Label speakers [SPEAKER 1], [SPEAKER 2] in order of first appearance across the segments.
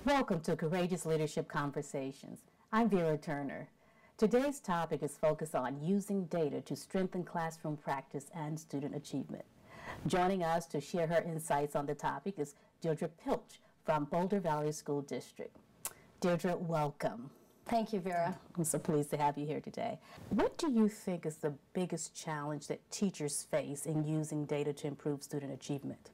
[SPEAKER 1] Welcome to Courageous Leadership Conversations. I'm Vera Turner. Today's topic is focused on using data to strengthen classroom practice and student achievement. Joining us to share her insights on the topic is Deirdre Pilch from Boulder Valley School District. Deirdre, welcome.
[SPEAKER 2] Thank you, Vera.
[SPEAKER 1] I'm so pleased to have you here today. What do you think is the biggest challenge that teachers face in using data to improve student achievement?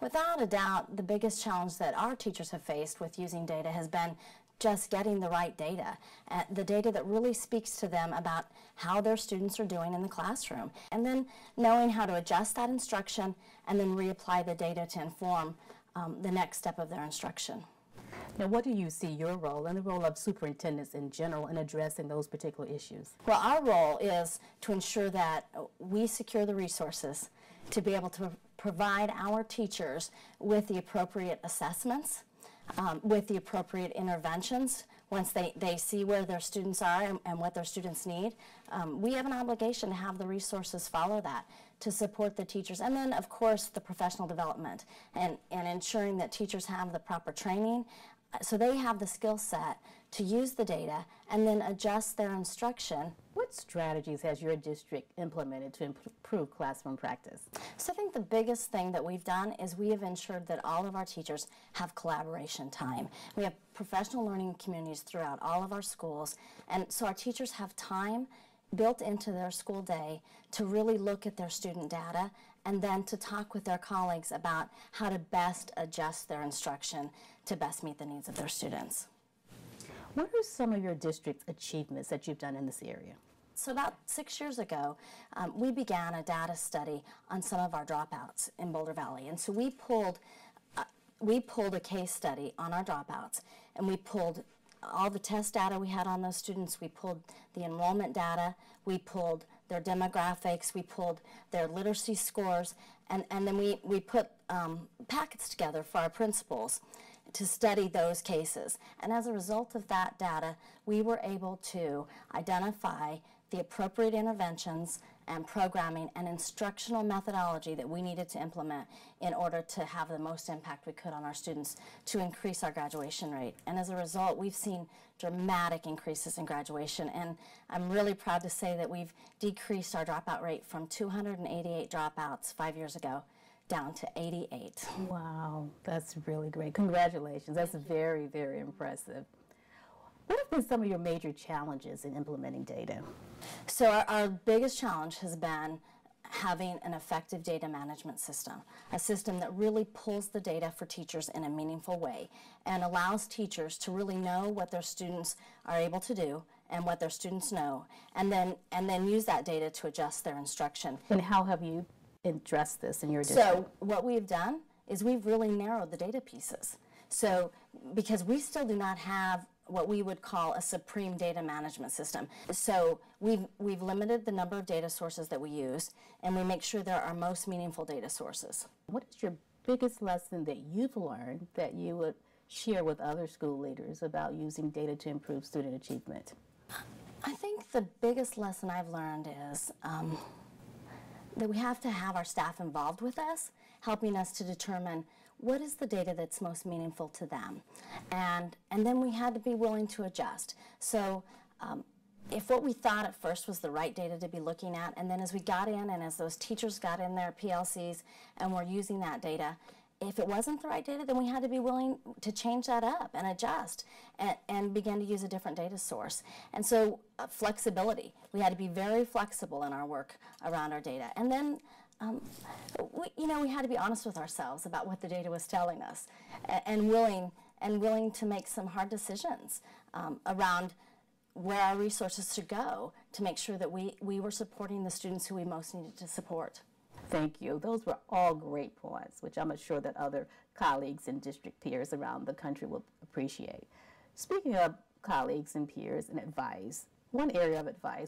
[SPEAKER 2] Without a doubt, the biggest challenge that our teachers have faced with using data has been just getting the right data, the data that really speaks to them about how their students are doing in the classroom, and then knowing how to adjust that instruction and then reapply the data to inform the next step of their instruction.
[SPEAKER 1] Now, what do you see your role and the role of superintendents in general in addressing those particular issues?
[SPEAKER 2] Well, our role is to ensure that we secure the resources to be able to provide our teachers with the appropriate assessments, with the appropriate interventions once they see where their students are and what their students need. We have an obligation to have the resources follow that to support the teachers. And then, of course, the professional development and ensuring that teachers have the proper training so they have the skill set to use the data and then adjust their instruction.
[SPEAKER 1] What strategies has your district implemented to improve classroom practice?
[SPEAKER 2] So I think the biggest thing that we've done is we have ensured that all of our teachers have collaboration time. We have professional learning communities throughout all of our schools, and so our teachers have time built into their school day to really look at their student data and then to talk with their colleagues about how to best adjust their instruction to best meet the needs of their students.
[SPEAKER 1] What are some of your district's achievements that you've done in this area?
[SPEAKER 2] So about 6 years ago, we began a data study on some of our dropouts in Boulder Valley. And so we pulled a case study on our dropouts, and we pulled all the test data we had on those students. We pulled the enrollment data, we pulled their demographics, we pulled their literacy scores, and then we put packets together for our principals to study those cases. And as a result of that data, we were able to identify the appropriate interventions and programming and instructional methodology that we needed to implement in order to have the most impact we could on our students to increase our graduation rate. And as a result, we've seen dramatic increases in graduation, and I'm really proud to say that we've decreased our dropout rate from 288 dropouts 5 years ago down to 88.
[SPEAKER 1] Wow, that's really great. Congratulations. That's very, very impressive. What have been some of your major challenges in implementing data?
[SPEAKER 2] So our biggest challenge has been having an effective data management system, a system that really pulls the data for teachers in a meaningful way and allows teachers to really know what their students are able to do and what their students know, and then use that data to adjust their instruction.
[SPEAKER 1] And how have you addressed this in your district?
[SPEAKER 2] So what we've done is we've really narrowed the data pieces. So because we still do not have what we would call a supreme data management system. So we've limited the number of data sources that we use, and we make sure they're our most meaningful data sources.
[SPEAKER 1] What is your biggest lesson that you've learned that you would share with other school leaders about using data to improve student achievement?
[SPEAKER 2] I think the biggest lesson I've learned is that we have to have our staff involved with us, helping us to determine what is the data that's most meaningful to them. And then we had to be willing to adjust. So if what we thought at first was the right data to be looking at, and then as we got in and as those teachers got in their PLCs and were using that data, if it wasn't the right data, then we had to be willing to change that up and adjust and begin to use a different data source. And so flexibility. We had to be very flexible in our work around our data. And then we had to be honest with ourselves about what the data was telling us and willing to make some hard decisions around where our resources should go to make sure that we were supporting the students who we most needed to support.
[SPEAKER 1] Thank you. Those were all great points, which I'm sure that other colleagues and district peers around the country will appreciate. Speaking of colleagues and peers and advice, one area of advice